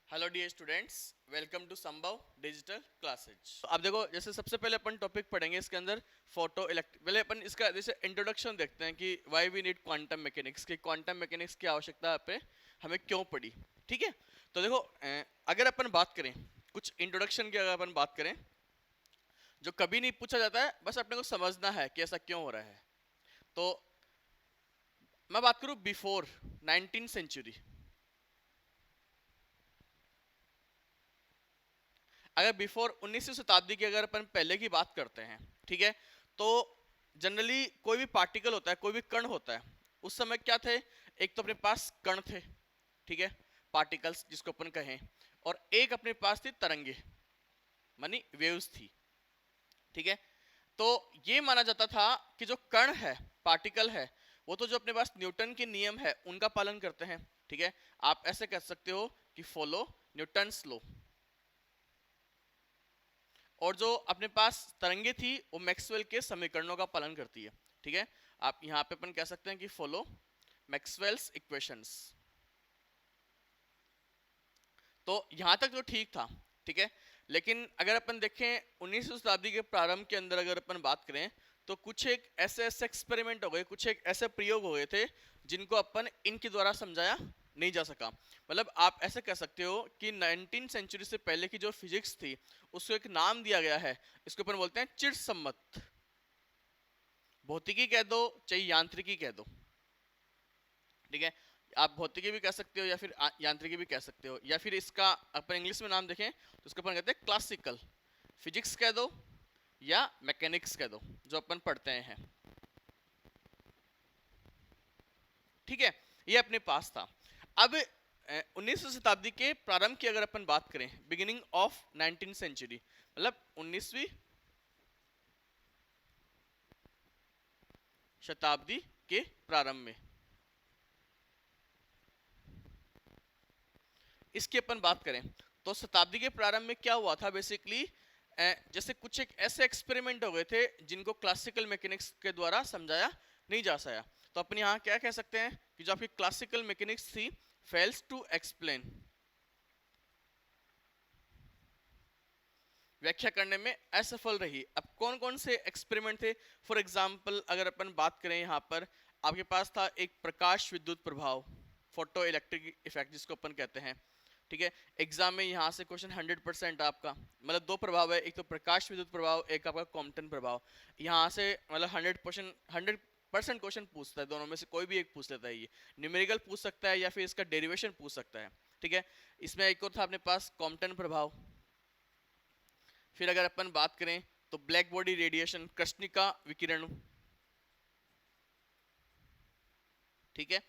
Hello dear students, welcome to Sambhav digital classes. अब देखो, जैसे सबसे पहले अपन टॉपिक पढ़ेंगे इसके अंदर फोटो इलेक्ट्रिक। पहले अपन इसका जैसे इंट्रोडक्शन देखते हैं कि why we need quantum mechanics, की क्वांटम मैकेनिक्स की आवश्यकता पे हमें क्यों पड़ी। ठीक है, तो देखो अगर अपन बात करें कुछ इंट्रोडक्शन की, अगर अपन बात करें जो कभी नहीं पूछा जाता है, बस अपने को समझना है कि ऐसा क्यों हो रहा है। तो मैं बात करूं बिफोर 19 सेंचुरी। अगर बिफोर 19वीं शताब्दी की अगर अपन पहले की बात करते हैं, ठीक है, तो जनरली कोई भी पार्टिकल होता है, कोई भी कण होता है, उस समय क्या थे, एक तो अपने पास कण थे, ठीक है, पार्टिकल्स जिसको अपन कहें, और एक अपने पास थी तरंगे, मानी वेव्स थी। ठीक है, तो ये माना जाता था कि जो कण है, पार्टिकल है, वो तो जो अपने पास न्यूटन के नियम है उनका पालन करते हैं। ठीक है, आप ऐसे कह सकते हो कि फॉलो न्यूटन्स लॉ। और जो अपने पास तरंगे थी वो मैक्सवेल के समीकरणों का पालन करती है। ठीक है, आप यहां पे अपन कह सकते हैं कि फॉलो मैक्सवेल्स इक्वेशंस। तो यहां तक तो ठीक था। ठीक है, लेकिन अगर अपन देखें 19वीं शताब्दी के प्रारंभ के अंदर अगर अपन बात करें, तो कुछ एक ऐसे ऐसे एक्सपेरिमेंट हो गए, कुछ एक ऐसे प्रयोग हो गए थे जिनको अपन इनके द्वारा समझाया नहीं जा सका। मतलब आप ऐसे कह सकते हो कि 19 सेंचुरी से पहले की जो फिजिक्स थी उसको एक नाम दिया गया है, इसको अपन बोलते हैं चिरसम्मत। भौतिकी कह दो चाहे यांत्रिकी कह दो। ठीक है, आप भौतिकी भी कह सकते हो या फिर यांत्रिकी भी कह सकते हो, या फिर इसका अपन इंग्लिश में नाम देखें तो इसको अपन कहते हैं क्लासिकल फिजिक्स कह दो या मैकेनिक्स कह दो, जो अपन पढ़ते हैं। ठीक है, ये अपने पास था। अब 19वीं शताब्दी के प्रारंभ की अगर अपन बात करें, बिगिनिंग ऑफ 19 सेंचुरी, मतलब 19वीं शताब्दी के प्रारंभ में इसकी अपन बात करें तो शताब्दी के प्रारंभ में क्या हुआ था बेसिकली, जैसे कुछ एक ऐसे एक्सपेरिमेंट हो गए थे जिनको क्लासिकल मैकेनिक्स के द्वारा समझाया नहीं जा सका। तो अपन यहाँ क्या कह सकते हैं कि जो आपकी क्लासिकल मैकेनिक्स थी फेल्स टू एक्सप्लेन, व्याख्या करने में असफल रही। अब कौन कौन से एक्सपेरिमेंट थे, फॉर एग्जाम्पल अगर अपन बात करें यहाँ पर, आपके पास था एक प्रकाश विद्युत प्रभाव, फोटो इलेक्ट्रिक इफेक्ट जिसको अपन कहते हैं। ठीक है, एग्जाम में यहाँ से क्वेश्चन 100% आपका, मतलब दो प्रभाव है, एक तो प्रकाश विद्युत प्रभाव, एक आपका कॉम्पटन प्रभाव। यहाँ से मतलब 100% क्वेश्चन पूछता है, दोनों में से कोई भी एक पूछ लेता है। ये न्यूमेरिकल पूछ सकता है या फिर इसका डेरिवेशन पूछ सकता है। ठीक है, इसमें एक और था अपने पास कॉम्पटन प्रभाव। फिर अगर अपन बात करें तो ब्लैक बॉडी रेडिएशन, कृष्णिका विकिरण। ठीक है,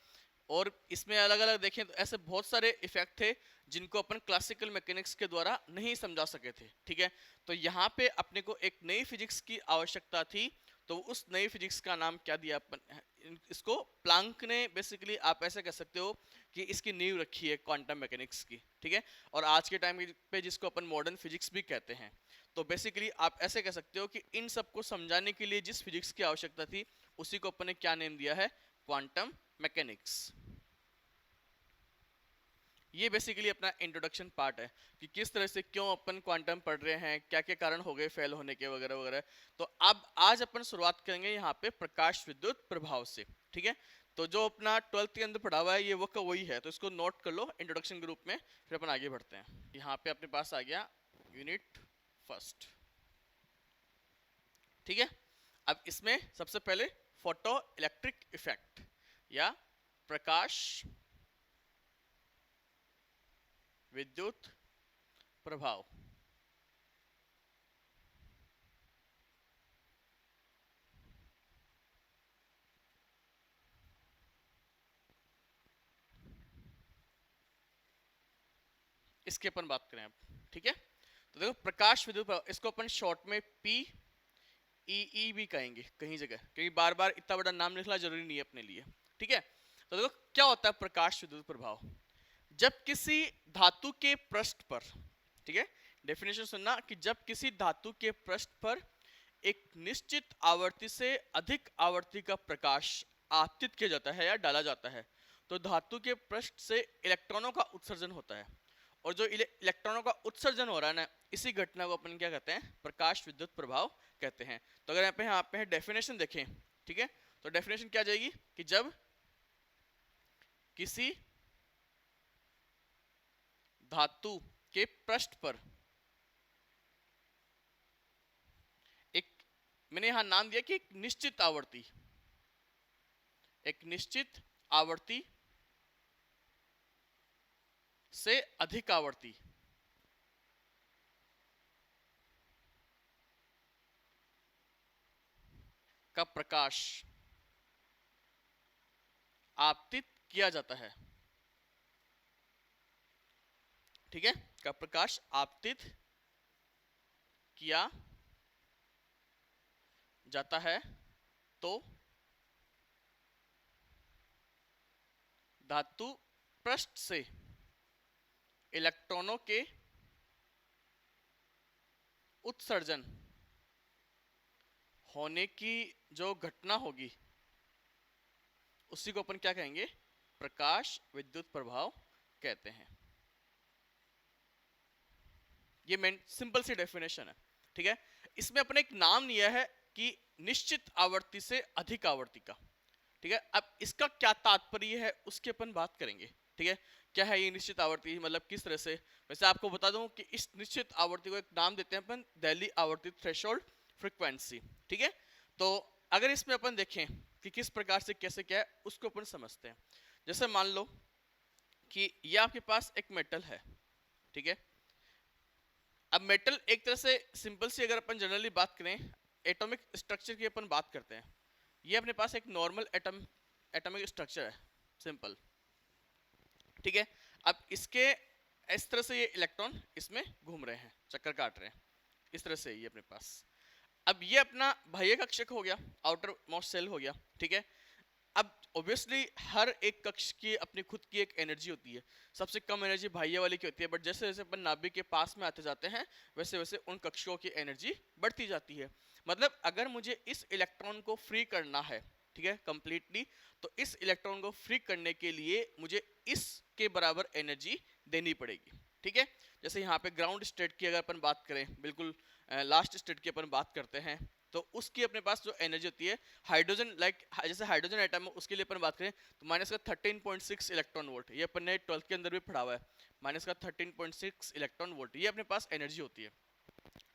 और इसमें अलग अलग देखें तो ऐसे बहुत सारे इफेक्ट थे जिनको अपन क्लासिकल मैकेनिक्स के द्वारा नहीं समझा सके थे। ठीक है, तो यहाँ पे अपने को एक नई फिजिक्स की आवश्यकता थी, तो उस नई फिजिक्स का नाम क्या दिया अपन, इसको प्लांक ने बेसिकली, आप ऐसे कह सकते हो कि इसकी नींव रखी है क्वांटम मैकेनिक्स की। ठीक है, और आज के टाइम पे जिसको अपन मॉडर्न फिजिक्स भी कहते हैं। तो बेसिकली आप ऐसे कह सकते हो कि इन सबको समझाने के लिए जिस फिजिक्स की आवश्यकता थी उसी को अपन ने क्या नेम दिया है, क्वांटम मैकेनिक्स। ये बेसिकली अपना इंट्रोडक्शन पार्ट है कि किस तरह से क्यों अपन क्वांटम पढ़ रहे हैं, क्या क्या कारण हो गए फेल होने के वगैरह वगैरह। तो अब आज अपन शुरुआत करेंगे यहाँ पे प्रकाश विद्युत प्रभाव से। ठीक है, तो जो अपना 12th के अंदर पढ़ा हुआ है ये वो का वही है, तो इसको नोट कर लो इंट्रोडक्शन ग्रुप में, फिर अपन आगे बढ़ते हैं। यहाँ पे अपने पास आ गया यूनिट फर्स्ट। ठीक है, अब इसमें सबसे पहले फोटो इलेक्ट्रिक इफेक्ट या प्रकाश विद्युत प्रभाव। इसके अपन बात करें अब। ठीक है, तो देखो प्रकाश विद्युत प्रभाव, इसको अपन शॉर्ट में पी ई भी कहेंगे कहीं जगह, क्योंकि बार बार इतना बड़ा नाम लिखना जरूरी नहीं है अपने लिए। ठीक है, तो देखो क्या होता है प्रकाश विद्युत प्रभाव। जब किसी धातु के पृष्ठ पर, ठीक है, डेफिनेशन सुनना, कि जब किसी धातु के पृष्ठ पर एक निश्चित आवर्ती से अधिक आवर्ती का प्रकाश आपतित किया जाता है या डाला जाता है, तो धातु के पृष्ठ से इलेक्ट्रॉनों का उत्सर्जन होता है। और जो इलेक्ट्रॉनों का उत्सर्जन हो रहा है ना, इसी घटना को अपन क्या कहते हैं, प्रकाश विद्युत प्रभाव कहते हैं। तो अगर यहाँ पे डेफिनेशन देखें, ठीक है, तो डेफिनेशन क्या जाएगी कि जब किसी धातु के पृष्ठ पर एक, मैंने यहां नाम दिया कि एक निश्चित आवृत्ति से अधिक आवृत्ति का प्रकाश आपतित किया जाता है, ठीक है, का प्रकाश आपतित किया जाता है, तो धातु पृष्ठ से इलेक्ट्रॉनों के उत्सर्जन होने की जो घटना होगी उसी को अपन क्या कहेंगे, प्रकाश विद्युत प्रभाव कहते हैं। ये मेन सिंपल सी डेफिनेशन है, ठीक है। इसमें अपने एक नाम लिया है कि निश्चित आवृत्ति से अधिक आवृत्ति का, ठीक है। अब इसका क्या तात्पर्य है उसकी अपन बात करेंगे, ठीक है। क्या है ये निश्चित आवृत्ति, मतलब किस तरह से। वैसे आपको बता दूं कि इस निश्चित आवृत्ति को एक नाम देते हैं अपन दिल्ली आवर्ती थ्रेशोल्ड फ्रीक्वेंसी, ठीक है। तो अगर इसमें अपन देखें कि किस प्रकार से कैसे क्या है उसको अपन समझते हैं। जैसे मान लो कि ये आपके पास एक मेटल है, ठीक है। अब मेटल एक तरह से सिंपल सी अगर अपन जनरली बात करें, एटॉमिक स्ट्रक्चर की अपन बात करते हैं, ये अपने पास एक नॉर्मल एटॉमिक स्ट्रक्चर है, सिंपल, ठीक है। अब इसके इस तरह से ये इलेक्ट्रॉन इसमें घूम रहे हैं, चक्कर काट रहे हैं, इस तरह से ये अपने पास। अब ये अपना बाह्य कक्षक हो गया, आउटर मोस्ट सेल हो गया, ठीक है। अब ऑब्वियसली हर एक कक्ष की अपनी खुद की एक एनर्जी होती है। सबसे कम एनर्जी बाह्य वाले की होती है, बट जैसे जैसे अपन नाभिक के पास में आते जाते हैं वैसे वैसे उन कक्षों की एनर्जी बढ़ती जाती है। मतलब अगर मुझे इस इलेक्ट्रॉन को फ्री करना है, ठीक है, कंप्लीटली, तो इस इलेक्ट्रॉन को फ्री करने के लिए मुझे इसके बराबर एनर्जी देनी पड़ेगी, ठीक है। जैसे यहाँ पे ग्राउंड स्टेट की अगर अपन बात करें, बिल्कुल लास्ट स्टेट की अपन बात करते हैं, तो उसकी अपने पास जो एनर्जी होती है हाइड्रोजन, जैसे हाइड्रोजन एटम है उसके लिए अपन बात करें तो माइनस का 13.6 इलेक्ट्रॉन वोल्ट, ये अपन ने 12th के अंदर भी पढ़ा हुआ है, माइनस का 13.6 इलेक्ट्रॉन वोल्ट ये अपने पास एनर्जी होती है,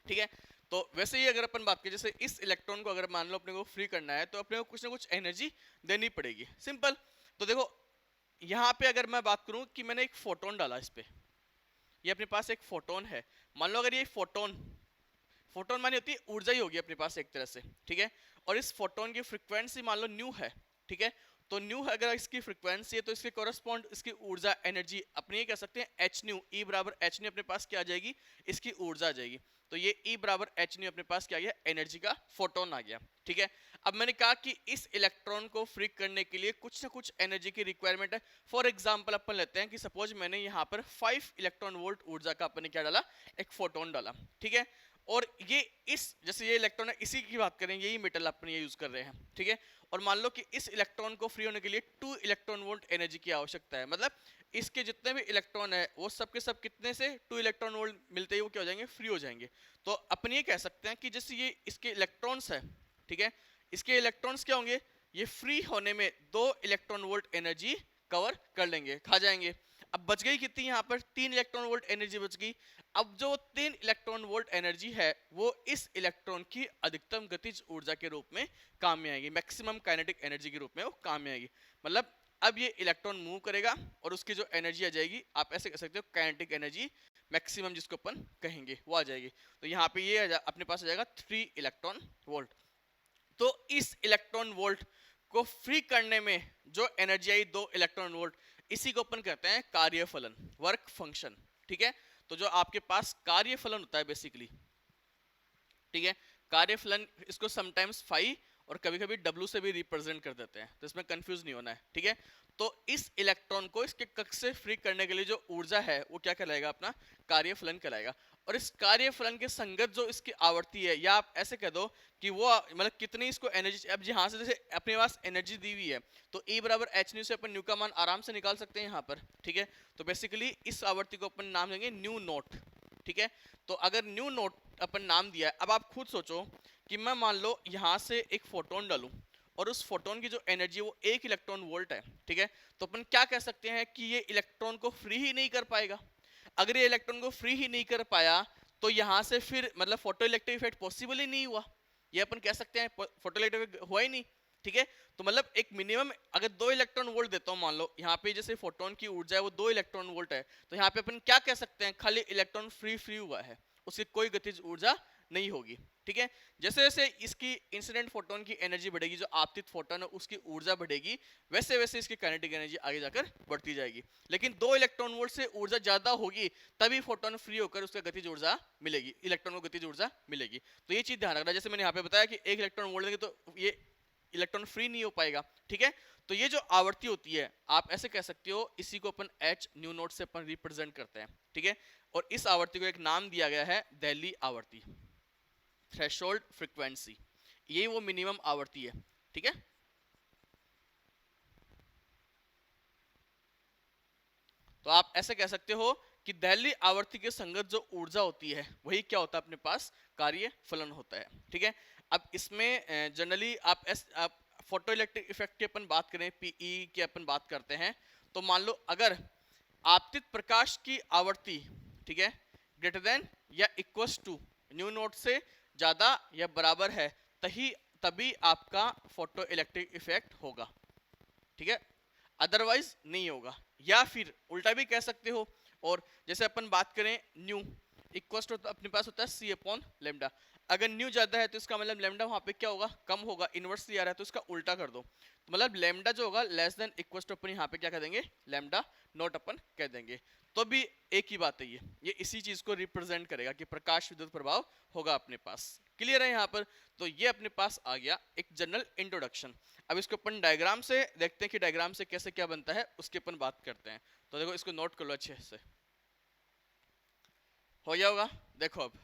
ठीक है। तो वैसे ही अगर अपन बात करें, जैसे इस इलेक्ट्रॉन को अगर मान लो अपने को फ्री करना है तो अपने को कुछ ना कुछ एनर्जी देनी पड़ेगी, सिंपल। तो देखो यहाँ पे अगर मैं बात करूं कि मैंने एक फोटोन डाला इस पे, ये अपने पास एक फोटोन है, मान लो अगर ये फोटोन मानी होती है ऊर्जा ही होगी अपने पास एक तरह से, ठीक है। और इस फोटोन की फ्रीक्वेंसी मान लो न्यू है, ठीक है। तो न्यू अगर इसकी फ्रीक्वेंसी है तो इसके कोरस्पॉन्ड इसकी ऊर्जा एनर्जी अपनी ये कह सकते हैं एच न्यू, ई बराबर एच न्यू अपने पास क्या आ जाएगी, इसकी ऊर्जा आ जाएगी। तो ये ई बराबर एच न्यू अपने पास क्या आ गया, एनर्जी का फोटोन आ गया, ठीक है। अब मैंने कहा कि इस इलेक्ट्रॉन को फ्री करने के लिए कुछ ना कुछ एनर्जी की रिक्वायरमेंट है। फॉर एग्जांपल अपन लेते हैं कि सपोज मैंने यहाँ पर 5 इलेक्ट्रॉन वोल्ट ऊर्जा का अपन ने क्या डाला, एक फोटोन डाला, ठीक है। और ये इस जैसे ये इलेक्ट्रॉन है इसी की बात करें, यही मेटल अपन ये यूज कर रहे हैं, ठीक है। और मान लो कि इस इलेक्ट्रॉन को फ्री होने के लिए 2 इलेक्ट्रॉन वोल्ट एनर्जी की आवश्यकता है। मतलब इसके जितने भी इलेक्ट्रॉन है वो सब के सब कितने से 2 इलेक्ट्रॉन वोल्ट मिलते ही वो क्या हो जाएंगे, फ्री हो जाएंगे। तो अपन ये कह सकते हैं कि जैसे ये इसके इलेक्ट्रॉन्स है, ठीक है, इसके इलेक्ट्रॉन्स क्या होंगे, ये फ्री होने में 2 इलेक्ट्रॉन वोल्ट एनर्जी कवर कर लेंगे, खा जाएंगे। अब बच गई कितनी, यहाँ पर 3 इलेक्ट्रॉन वोल्ट एनर्जी बच गई। अब जो 3 इलेक्ट्रॉन वोल्ट एनर्जी है वो इस इलेक्ट्रॉन की अधिकतम गतिज ऊर्जा के रूप में काम में आएगी, मैक्सिमम काइनेटिक एनर्जी के रूप में वो काम में आएगी। मतलब अब ये इलेक्ट्रॉन मूव करेगा और उसकी जो एनर्जी आ जाएगी, आप ऐसे कह सकते हो काइनेटिक एनर्जी मैक्सिमम जिसको अपन कहेंगे वो आ जाएगी। तो यहाँ पे ये अपने पास आ जाएगा 3 इलेक्ट्रॉन वोल्ट। तो इस इलेक्ट्रॉन वोल्ट को फ्री करने में जो एनर्जी आई 2 इलेक्ट्रॉन वोल्ट, इसी को अपन कहते हैं कार्यफलन, वर्क फंक्शन, ठीक है। तो जो आपके पास कार्यफलन होता है बेसिकली, ठीक है, कार्यफलन इसको समटाइम्स फाई और कभी कभी W से भी रिप्रेजेंट कर देते हैं, तो इसमें कंफ्यूज नहीं होना है, ठीक है। तो इस इलेक्ट्रॉन को इसके कक्ष से फ्री करने के लिए जो ऊर्जा है वो क्या कहलाएगा, अपना कार्यफलन कहलाएगा। और इस कार्यफलन के संगत जो इसकी आवृत्ति है, या आप ऐसे कह दो कि वो मतलब कितनी इसको एनर्जी, अब यहाँ से जैसे अपने पास एनर्जी दी हुई है तो E बराबर एच न्यू से अपन न्यू का मान आराम से निकाल सकते हैं यहाँ पर, ठीक है। तो बेसिकली इस आवृत्ति को अपन नाम देंगे न्यू नोट, ठीक है। तो अगर न्यू नोट अपन नाम दिया है, अब आप खुद सोचो कि मैं मान लो यहाँ से एक फोटोन डालूं और उस फोटोन की जो एनर्जी वो 1 इलेक्ट्रॉन वोल्ट है, ठीक है। तो अपन क्या कह सकते हैं कि ये इलेक्ट्रॉन को फ्री ही नहीं कर पाएगा। अगर ये इलेक्ट्रॉन को फ्री ही नहीं कर पाया तो यहाँ से फिर मतलब फोटो इलेक्ट्रिक इफेक्ट पॉसिबल ही नहीं हुआ, ये अपन कह सकते हैं फोटो इलेक्ट्रिक हुआ ही नहीं, ठीक है। तो मतलब एक मिनिमम अगर 2 इलेक्ट्रॉन वोल्ट देता हूँ, मान लो यहाँ पे जैसे फोटोन की ऊर्जा है वो 2 इलेक्ट्रॉन वोल्ट है, तो यहाँ पे अपन क्या कह सकते हैं, खाली इलेक्ट्रॉन फ्री हुआ है, उसकी कोई गतिज ऊर्जा नहीं होगी, ठीक है। जैसे जैसे इसकी इंसिडेंट फोटोन की एनर्जी बढ़ेगी, जो आपतित फोटोन है उसकी ऊर्जा बढ़ेगी, वैसे वैसे इसकी काइनेटिक एनर्जी आगे जाकर बढ़ती जाएगी। लेकिन 2 इलेक्ट्रॉन वोल्ट से ऊर्जा ज्यादा होगी तभी फोटोन फ्री होकर उसका गतिज ऊर्जा मिलेगी, इलेक्ट्रॉन को गतिज ऊर्जा मिलेगी। तो ये चीज ध्यान रखना, जैसे मैंने यहाँ पे बताया कि 1 इलेक्ट्रॉन वोल्ट देंगे तो ये इलेक्ट्रॉन फ्री नहीं हो पाएगा, ठीक है। तो ये जो आवृत्ति होती है आप ऐसे कह सकते हो, इसी को अपन एच न्यू नोट से अपन रिप्रेजेंट करते हैं, ठीक है। और इस आवृत्ति को एक नाम दिया गया है दहली आवृत्ति, थ्रेशोल्ड फ्रीक्वेंसी, ये वो मिनिमम आवृत्ति है, ठीक है। तो आप ऐसे कह सकते हो कि दहली आवृत्ति के संगत जो ऊर्जा होती है वही क्या होता है, अपने पास कार्य फलन होता है, ठीक है। अब इसमें जनरली आप फोटो इलेक्ट्रिक इफेक्ट की अपन बात करें, पीई की अपन बात करते हैं, तो मान लो अगर आपतित प्रकाश की आवृत्ति, ठीक है, ग्रेटर देन या इक्वल्स टू न्यू नोट से ज्यादा या बराबर है, तभी आपका फोटो इलेक्ट्रिक इफेक्ट होगा, ठीक है, अदरवाइज नहीं होगा। या फिर उल्टा भी कह सकते हो, और जैसे अपन बात करें न्यू इक्वल्स टू, अपने पास होता है सी अपॉन लेमडा, अगर न्यू ज्यादा है तो इसका मतलब लेमडा वहां पे क्या होगा, कम होगा, इनवर्सली आ रहा है तो इसका उल्टा कर दो, तो मतलब लेमडा जो होगा लेस देन इक्वल्स टू अपन यहाँ पे क्या कह देंगे, लेमडा नॉट अपन कह देंगे। तो भी एक ही बात है, ये इसी चीज को रिप्रेजेंट करेगा कि प्रकाश विद्युत प्रभाव होगा अपने पास, क्लियर है यहाँ पर। तो ये अपने पास आ गया एक जनरल इंट्रोडक्शन। अब इसको अपन डायग्राम से देखते हैं कि डायग्राम से कैसे क्या बनता है, उसकी अपन बात करते हैं। तो देखो इसको नोट कर लो अच्छे से, हो गया होगा, देखो अब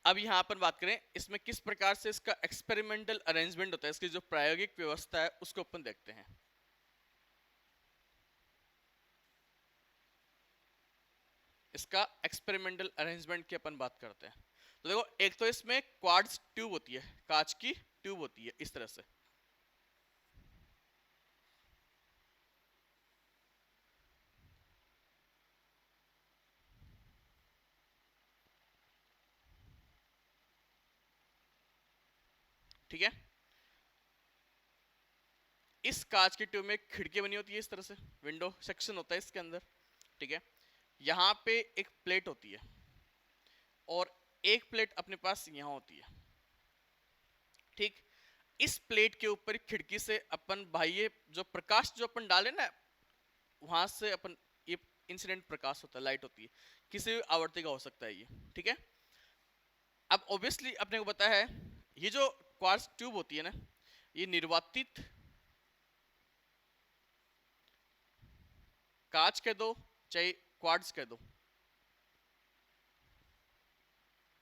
अब यहाँ पर बात करें इसमें किस प्रकार से इसका एक्सपेरिमेंटल अरेंजमेंट होता है, इसकी जो प्रायोगिक व्यवस्था है उसको अपन देखते हैं। इसका एक्सपेरिमेंटल अरेंजमेंट की अपन बात करते हैं। तो देखो एक तो इसमें क्वार्ट्ज ट्यूब होती है, कांच की ट्यूब होती है इस तरह से, ठीक है। इस कांच की ट्यूब में एक खिड़की बनी होती है इस तरह से, विंडो सेक्शन होता है इसके अंदर, ठीक है। यहाँ पे एक प्लेट होती है और एक प्लेट अपने पास यहाँ होती है, ठीक। इस प्लेट के ऊपर खिड़की से अपन बाह्य जो प्रकाश जो अपन डाले ना, वहां से अपन ये इंसिडेंट प्रकाश होता है, लाइट होती है, किसी भी आवृत्ति का हो सकता है ये, ठीक है। अब ऑब्वियसली अपने को पता है ये जो क्वार्ट्ज ट्यूब होती है ना, ये निर्वातित कांच कह दो चाहे क्वार्ट्ज कह दो,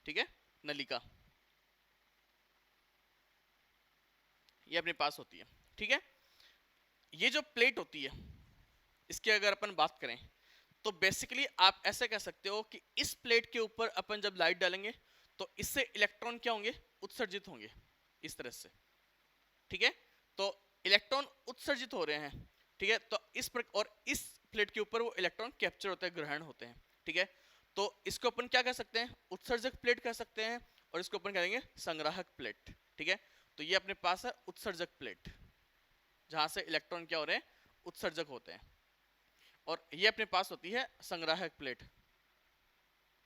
ठीक है, नलिका ये अपने पास होती है, ठीक है। ये जो प्लेट होती है इसकी अगर अपन बात करें तो बेसिकली आप ऐसे कह सकते हो कि इस प्लेट के ऊपर अपन जब लाइट डालेंगे तो इससे इलेक्ट्रॉन क्या होंगे, उत्सर्जित होंगे इस तरह से, ठीक है। तो इलेक्ट्रॉन उत्सर्जित हो रहे हैं, ठीक है। तो और इस प्लेट के ऊपर वो इलेक्ट्रॉन कैप्चर होते हैं, ग्रहण होते हैं, ठीक है। तो इसको अपन क्या कह सकते हैं, उत्सर्जक प्लेट कह सकते हैं, और इसको अपन कहेंगे संग्राहक प्लेट, ठीक है। तो ये अपने पास है उत्सर्जक प्लेट, जहां से इलेक्ट्रॉन क्या हो रहे हैं, उत्सर्जक होते हैं, और ये अपने पास होती है संग्राहक प्लेट।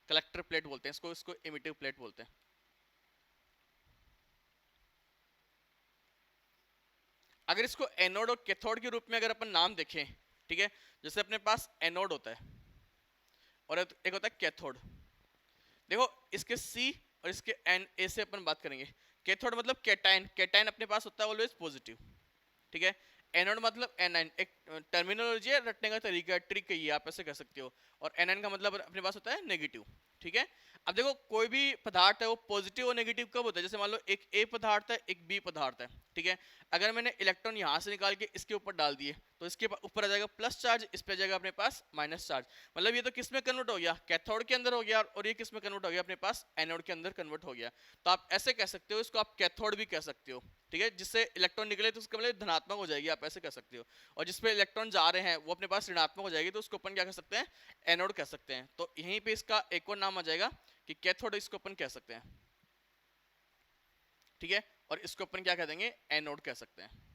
कलेक्टर प्लेट बोलते हैं इसको, इसको इमिटिव प्लेट बोलते हैं। अगर इसको एनोड और कैथोड के रूप में अगर अपन नाम देखें, ठीक है, जैसे अपने पास एनोड होता है और एक होता है कैथोड। देखो इसके सी और इसके एन ए से अपन बात करेंगे। कैथोड मतलब कैटायन, कैटायन अपने पास होता है ऑलवेज पॉजिटिव, ठीक है। एनोड मतलब एनाइन, एक टर्मिनोलॉजी है, रटने का तरीका है, ट्रिक है ये, आप ऐसे कह सकते हो। और एनाइन का मतलब अपने पास होता है नेगेटिव, ठीक है। अब देखो कोई भी पदार्थ है वो पॉजिटिव और नेगेटिव कब होता है, जैसे मान लो एक ए पदार्थ है एक बी पदार्थ है, ठीक है। अगर मैंने इलेक्ट्रॉन यहाँ से निकाल के इसके ऊपर डाल दिए तो इसके ऊपर आ जाएगा प्लस चार्ज, इस पे आ जाएगा अपने पास माइनस चार्ज। मतलब ये तो किस में कन्वर्ट हो गया, कैथोड के अंदर हो गया, और ये किस में कन्वर्ट हो गया, अपने पास एनोड के अंदर कन्वर्ट हो गया। तो आप ऐसे कह सकते हो इसको, आप कैथोड भी कह सकते हो, ठीक है। जिससे इलेक्ट्रॉन निकले तो उसका मतलब धनात्मक हो जाएगी, आप ऐसे कह सकते हो। और जिसपे इलेक्ट्रॉन जा रहे हैं वो अपने पास ऋणात्मक हो जाएगी, तो उसको अपन क्या कह सकते हैं, एनोड कह सकते हैं। तो यहीं पे इसका एक और नाम आ जाएगा कि कैथोड, इसको अपन कह सकते हैं, ठीक है। और इसको अपन क्या कह देंगे, एनोड कह सकते हैं।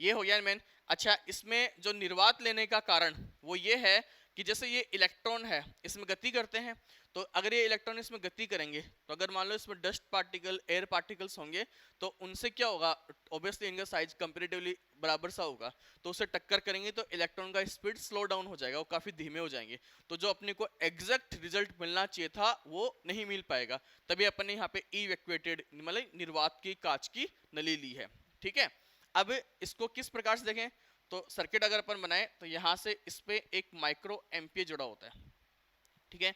ये हो गया मेन। अच्छा, इसमें जो निर्वात लेने का कारण वो ये है कि जैसे ये इलेक्ट्रॉन है इसमें गति करते हैं, तो अगर ये इलेक्ट्रॉन इसमें गति करेंगे तो अगर मान लो इसमें डस्ट पार्टिकल, एयर पार्टिकल्स होंगे तो उनसे क्या होगा, ऑब्वियसली इनका साइज कंपैरेटिवली बराबर सा होगा, तो उसे टक्कर करेंगे तो इलेक्ट्रॉन का स्पीड स्लो डाउन हो जाएगा, वो काफी धीमे हो जाएंगे। तो जो अपने को एग्जैक्ट रिजल्ट मिलना चाहिए था वो नहीं मिल पाएगा, तभी अपन ने यहाँ पे इवैक्यूएटेड मतलब निर्वात की कांच की नली ली है, ठीक है। अब इसको किस प्रकार से देखें, तो सर्किट अगर अपन बनाए तो यहां से इस पे एक माइक्रो एम्पियर जुड़ा होता है, ठीक है।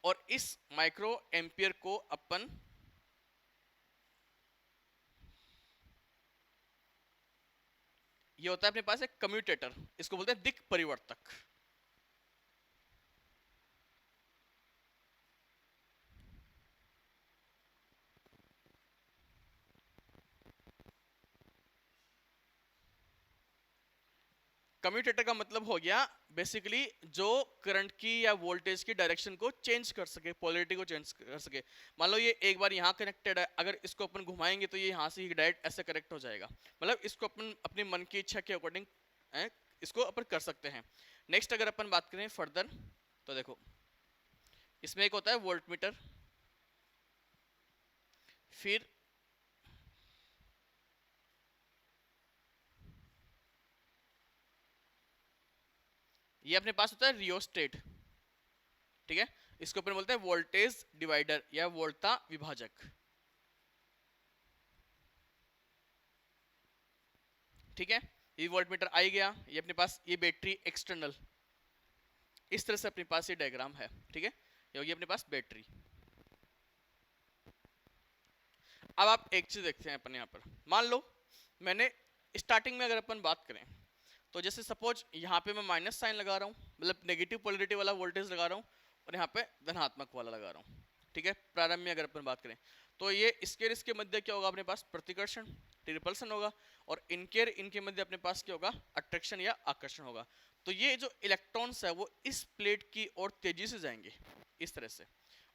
और इस माइक्रो एम्पियर को अपन ये होता है अपने पास एक कम्यूटेटर, इसको बोलते हैं दिक् परिवर्तक। कम्यूटेटर का मतलब हो गया बेसिकली जो करंट की या वोल्टेज की डायरेक्शन को चेंज कर सके, पोलैरिटी को चेंज कर सके। मान लो ये एक बार यहाँ कनेक्टेड है, अगर इसको अपन घुमाएंगे तो ये यहाँ से ही डायरेक्ट ऐसे कनेक्ट हो जाएगा। मतलब इसको अपन अपने मन की इच्छा के अकॉर्डिंग इसको अपन कर सकते हैं। नेक्स्ट अगर अपन बात करें फर्दर, तो देखो इसमें एक होता है वोल्ट मीटर, फिर ये अपने पास होता है रियोस्टेट, ठीक है। इसको अपन बोलते हैं वोल्टेज डिवाइडर या वोल्टा विभाजक, ठीक है। ये वोल्ट मीटर आ ही गया, ये अपने पास ये बैटरी एक्सटर्नल, इस तरह से अपने पास ये डायग्राम है, ठीक है। ये होगी अपने पास बैटरी। अब आप एक चीज देखते हैं अपन यहाँ पर, मान लो मैंने स्टार्टिंग में अगर अपन बात करें तो जैसे सपोज यहाँ पे मैं माइनस साइन लगा रहा हूँ, मतलब नेगेटिव पोलैरिटी वाला वोल्टेज लगा रहा हूँ, और यहाँ पे धनात्मक वाला लगा रहा हूँ, ठीक है। प्रारंभ में अगर अपन बात करें तो ये इसके और इसके मध्य क्या होगा, अपने पास प्रतिकर्षण रिपल्सन होगा, और इनके इनके मध्य अपने पास क्या होगा, अट्रैक्शन या आकर्षण होगा। तो ये जो इलेक्ट्रॉन्स है वो इस प्लेट की ओर तेजी से जाएंगे इस तरह से,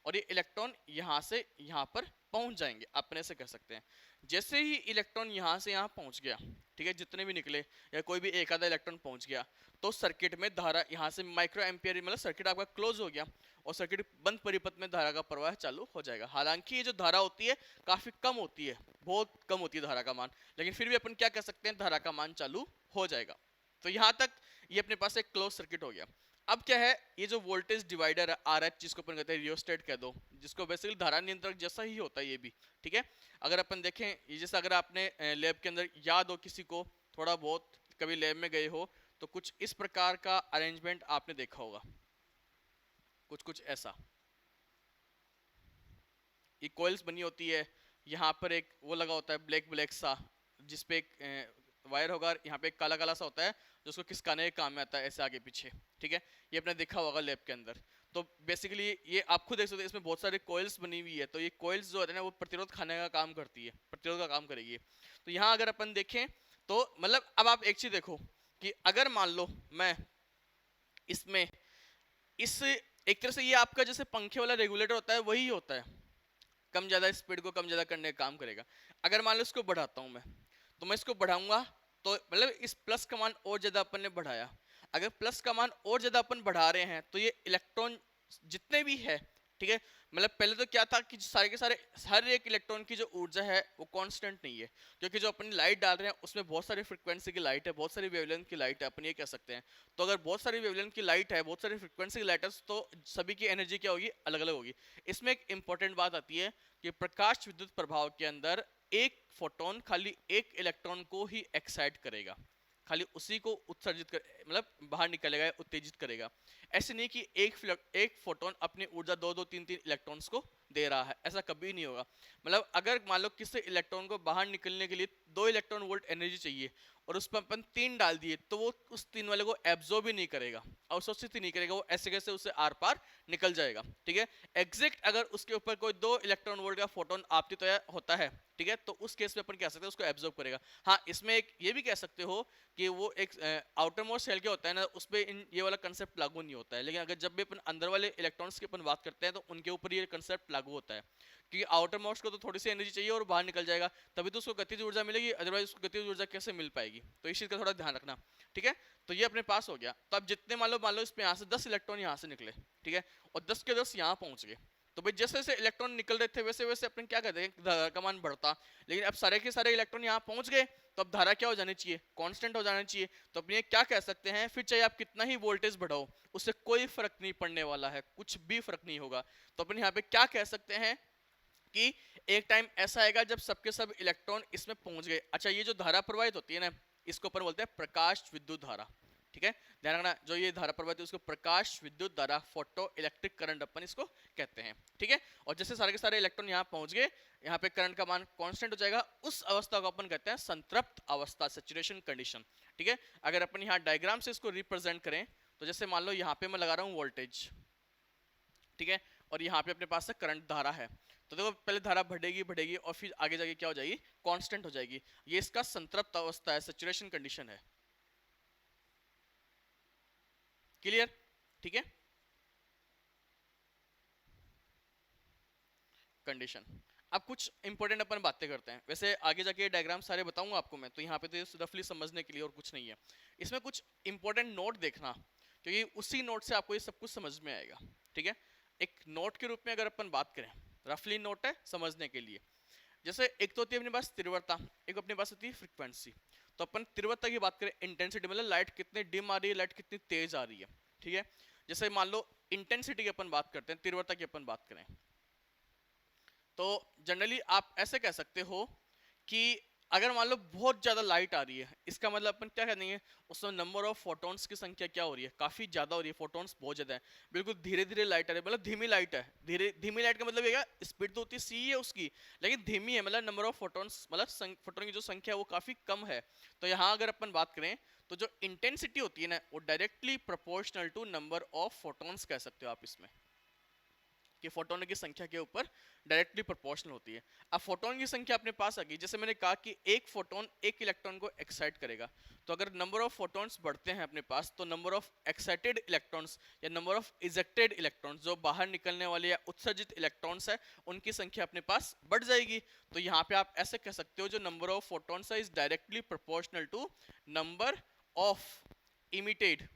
और ये इलेक्ट्रॉन यहाँ से यहाँ पर पहुंच जाएंगे, अपने से कह सकते हैं। जैसे ही इलेक्ट्रॉन यहाँ से यहाँ पहुंच गया, ठीक है, जितने भी निकले या कोई भी एक आधा इलेक्ट्रॉन पहुंच गया, तो सर्किट में धारा यहाँ से माइक्रो एम्पियर मतलब सर्किट आपका क्लोज हो गया, और सर्किट बंद परिपथ में धारा का प्रवाह चालू हो जाएगा। हालांकि ये जो धारा होती है काफी कम होती है, बहुत कम होती है धारा का मान, लेकिन फिर भी अपन क्या कह सकते हैं, धारा का मान चालू हो जाएगा। तो यहाँ तक ये अपने पास एक क्लोज सर्किट हो गया। अब क्या है, ये जो वोल्टेज डिवाइडर है आर एच, जिसको अपन कहते हैं रियोस्टेट कह दो, जिसको बेसिकली धारा नियंत्रक जैसा ही होता है ये भी, ठीक है। अगर अपन देखें ये जैसे अगर आपने लैब के अंदर याद हो किसी को थोड़ा बहुत, कभी लैब में गए हो तो कुछ इस प्रकार का अरेंजमेंट आपने देखा होगा, कुछ कुछ ऐसा। ये कॉइल्स बनी होती है, यहाँ पर एक वो लगा होता है ब्लैक ब्लैक सा, जिसपे एक वायर होगा, यहाँ पे एक काला काला सा होता है जो उसको किसकाने के काम में आता है, ऐसे आगे पीछे, ठीक है। ये आपने देखा होगा लैब के अंदर। तो बेसिकली ये आप खुद देख सकते हैं, इसमें बहुत सारे कॉइल्स बनी हुई है, तो ये कॉइल्स जो होते हैं ना वो प्रतिरोध खाने का काम करती है, प्रतिरोध का काम करेगी। तो यहाँ अगर अपन देखें तो मतलब अब आप एक चीज देखो कि अगर मान लो मैं इसमें इस एक तरह से ये आपका जैसे पंखे वाला रेगुलेटर होता है वही होता है, कम ज्यादा स्पीड को कम ज्यादा करने का काम करेगा। अगर मान लो इसको बढ़ाता हूं मैं, तो मैं इसको बढ़ाऊंगा तो मतलब इस प्लस का मान और ज्यादा अपन ने बढ़ाया, अगर प्लस का मान और ज्यादा अपन बढ़ा रहे हैं तो ये इलेक्ट्रॉन जितने भी है, ठीक है। मतलब पहले तो क्या था कि सारे के सारे हर एक इलेक्ट्रॉन की जो ऊर्जा है वो कांस्टेंट नहीं है, क्योंकि जो अपनी लाइट डाल रहे हैं उसमें बहुत सारी फ्रीक्वेंसी की लाइट है, बहुत सारी वेवलेंथ की लाइट है, अपन ये कह सकते हैं। तो अगर बहुत सारी वेवलेंथ की लाइट है, बहुत सारी फ्रीक्वेंसी की लाइट है, तो सभी की एनर्जी क्या होगी, अलग अलग होगी। इसमें एक इंपॉर्टेंट बात आती है कि प्रकाश विद्युत प्रभाव के अंदर एक फोटोन खाली एक इलेक्ट्रॉन को ही एक्साइट करेगा, खाली उसी को उत्सर्जित कर, मतलब बाहर निकलेगा, उत्तेजित करेगा। ऐसे नहीं कि एक फोटोन अपनी ऊर्जा दो दो तीन तीन इलेक्ट्रॉन्स को दे रहा है, ऐसा कभी नहीं होगा। मतलब अगर मान लो किसी इलेक्ट्रॉन को बाहर निकलने के लिए 2 इलेक्ट्रॉन वोल्ट एनर्जी चाहिए और उस पर अपन 3 डाल दिए, तो वो उस 3 वाले को एब्जॉर्ब ही नहीं करेगा, अवशोषित ही नहीं करेगा, वो ऐसे कैसे उससे आर पार निकल जाएगा, ठीक है। एग्जैक्ट अगर उसके ऊपर कोई 2 इलेक्ट्रॉन वोल्ट का फोटोन आपतित होता है, ठीक है, तो उस केस में अपन कह सकते हैं उसको एब्जॉर्ब करेगा। हाँ, इसमें एक ये भी कह सकते हो कि वो एक आउटर मोस्ट सेल क्या होता है ना, उस पर ये वाला कंसेप्ट लागू नहीं होता है, लेकिन अगर जब भी अपन अंदर वाले इलेक्ट्रॉन्स की अपन बात करते हैं तो उनके ऊपर ये कंसेप्ट लागू होता है, क्योंकि आउटर मोस्ट को तो थोड़ी सी एनर्जी चाहिए और बाहर निकल जाएगा, तभी तो उसको गतिज ऊर्जा मिलेगी, अदरवाइज उसको गतिज ऊर्जा कैसे मिल पाएगी। तो इस चीज का थोड़ा ध्यान रखना, ठीक है। तो ये अपने पास हो गया। तो अब जितने मान लो इसमें यहाँ से 10 इलेक्ट्रॉन यहाँ से निकले, ठीक है, और 10 के 10 यहाँ पहुंच गए, तो भाई जैसे जैसे इलेक्ट्रॉन निकल रहे थे वैसे वैसे अपन क्या कहते हैं, धारा का मान बढ़ता। लेकिन अब सारे के सारे इलेक्ट्रॉन यहाँ पहुंच गए, तो अब धारा क्या हो जानी चाहिए, कांस्टेंट हो जाना चाहिए। तो अपने क्या कह सकते हैं, फिर चाहे आप कितना ही वोल्टेज बढ़ाओ उससे कोई फर्क नहीं पड़ने वाला है, कुछ भी फर्क नहीं होगा। तो अपन यहाँ पे क्या कह सकते हैं कि एक टाइम ऐसा आएगा जब सबके सब इलेक्ट्रॉन इसमें पहुंच गए। अच्छा, ये जो धारा प्रवाहित होती है ना, इसको अपन बोलते हैं प्रकाश विद्युत धारा, ठीक है। ध्यान रखना, जो ये धारा प्रवाहित है उसको प्रकाश विद्युत धारा, फोटो इलेक्ट्रिक करंट अपन इसको कहते हैं, ठीक है। और जैसे सारे के सारे इलेक्ट्रॉन यहाँ पहुंच गए, यहाँ पे करंट का मान कांस्टेंट हो जाएगा, उस अवस्था को अपन कहते हैं संतृप्त अवस्था, सैचुरेशन कंडीशन, ठीक है। अगर अपन यहाँ डायग्राम से इसको रिप्रेजेंट करें, तो जैसे मान लो यहाँ पे मैं लगा रहा हूँ वोल्टेज, ठीक है, और यहाँ पे अपने पास से करंट धारा है, तो देखो पहले धारा बढ़ेगी बढ़ेगी और फिर आगे जाके क्या हो जाएगी, कांस्टेंट हो जाएगी। ये इसका संतृप्त अवस्था है, सैचुरेशन कंडीशन है। क्लियर, ठीक है। कंडीशन। अब कुछ इंपॉर्टेंट अपन बातें करते हैं, वैसे आगे जाके डायग्राम सारे बताऊंगा आपको मैं, तो यहाँ पे तो रफली समझने के लिए और कुछ नहीं है। इसमें कुछ इंपॉर्टेंट नोट देखना, क्योंकि उसी नोट से आपको ये सब कुछ समझ में आएगा, ठीक है। एक नोट के रूप में अगर अपन बात करें, रफली नोट है समझने के लिए। जैसे एक तो होती है अपने पास तीव्रता, एक अपने पास होती है फ्रीक्वेंसी। तो अपन तीव्रता की बात करें, इंटेंसिटी मतलब लाइट कितनी डिम आ रही है, लाइट कितनी तेज आ रही है, ठीक है। जैसे मान लो इंटेंसिटी की अपन बात करते हैं, तीव्रता की अपन बात करें, तो जनरली आप ऐसे कह सकते हो कि अगर मान लो बहुत ज्यादा लाइट आ रही है, इसका मतलब अपन क्या कहेंगे, उसमें नंबर ऑफ फोटॉन्स की संख्या क्या हो रही है, काफी ज्यादा हो रही है, फोटॉन्स बहुत ज्यादा है। बिल्कुल धीरे धीरे लाइट आ रही है, मतलब धीमी लाइट है, धीरे धीमी लाइट का मतलब ये स्पीड तो होती है सी है उसकी, लेकिन धीमी है, मतलब नंबर ऑफ फोटॉन्स, मतलब फोटोन की जो संख्या है वो काफी कम है। तो यहाँ अगर अपन बात करें तो जो इंटेंसिटी होती है ना, वो directly proportional to number of photons कह सकते हो आप इसमें, कि फोटोन की संख्या के ऊपर डायरेक्टली प्रोपोर्शनल होती है। अब फोटोन की संख्या अपने पास आ गई, जैसे मैंने कहा कि एक फोटोन एक इलेक्ट्रॉन को एक्साइट करेगा, तो अगर नंबर ऑफ फोटॉन्स बढ़ते हैं अपने पास, तो नंबर ऑफ एक्साइटेड इलेक्ट्रॉन्स या नंबर ऑफ इजेक्टेड इलेक्ट्रॉन्स, जो बाहर निकलने वाले या उत्सर्जित इलेक्ट्रॉन्स है, उनकी संख्या अपने पास बढ़ जाएगी। तो यहाँ पे आप ऐसे कह सकते हो, जो नंबर ऑफ फोटॉन्स है is directly proportional to number of emitted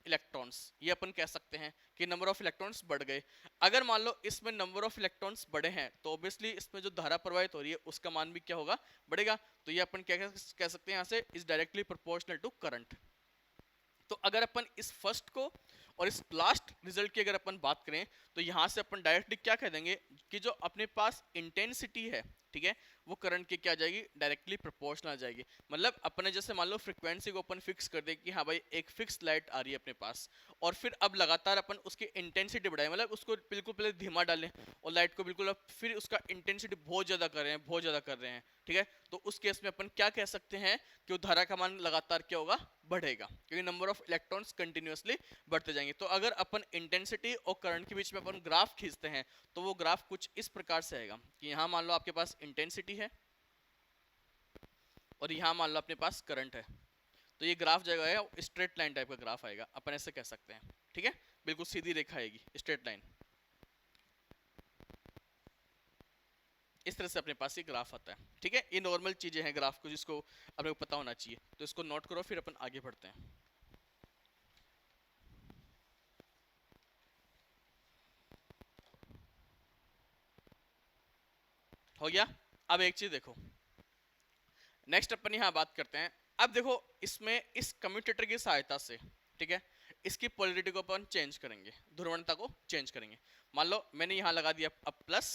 electrons. ये अपन कह सकते हैं कि नंबर ऑफ इलेक्ट्रॉन्स बढ़ गए। अगर मान लो इसमें नंबर ऑफ इलेक्ट्रॉन्स बढ़े हैं, तो ऑब्वियसली इसमें जो धारा प्रवाहित हो रही है उसका मान भी क्या होगा, बढ़ेगा। तो ये अपन क्या कह सकते हैं यहाँ से, is directly proportional to current. तो अगर अपन इस फर्स्ट को और इस लास्ट रिजल्ट की अगर अपन बात करें, तो यहां से अपन डायरेक्टली क्या कह देंगे कि जो अपने पास इंटेंसिटी है, ठीक है, वो करंट के क्या आ जाएगी, डायरेक्टली प्रोपोर्शनल आ जाएगी। मतलब अपने जैसे मान लो फ्रीक्वेंसी को अपन फिक्स कर दे कि हाँ भाई एक फिक्स लाइट आ रही है अपने पास, और फिर अब लगातार अपन उसकी इंटेंसिटी बढ़ाएं, मतलब उसको बिल्कुल पहले धीमा डालें और लाइट को बिल्कुल, अब फिर उसका इंटेंसिटी बहुत ज्यादा कर रहे हैं, बहुत ज्यादा कर रहे हैं, ठीक है। तो उस केस में अपन क्या कह सकते हैं कि वो धारा का मान लगातार क्या होगा, बढ़ेगा, क्योंकि नंबर ऑफ इलेक्ट्रॉन्स कंटिन्यूअसली बढ़ते जाएंगे। तो अगर अपन इंटेंसिटी और करंट के बीच में अपन ग्राफ खींचते हैं, तो वो ग्राफ कुछ इस प्रकार से आएगा कि यहाँ मान लो आपके पास इंटेंसिटी है और यहाँ मान लो अपने पास करंट है, तो ये ग्राफ जो है स्ट्रेट लाइन टाइप का ग्राफ आएगा, अपन ऐसे कह सकते हैं, ठीक है। बिल्कुल सीधी रेखा आएगी, स्ट्रेट लाइन, इस तरह से अपने पास ये ग्राफ आता है, ठीक है। ये नॉर्मल चीजें हैं ग्राफ को, जिसको अपने को पता होना चाहिए, तो इसको नोट करो, फिर अपन आगे बढ़ते हैं। हो गया। अब एक चीज देखो, नेक्स्ट अपन यहाँ बात करते हैं। अब देखो इसमें इस कम्यूटेटर की सहायता से, ठीक है, इसकी पोलरिटी को अपन चेंज करेंगे, ध्रुवणता को चेंज करेंगे। मान लो मैंने यहाँ लगा दिया अब प्लस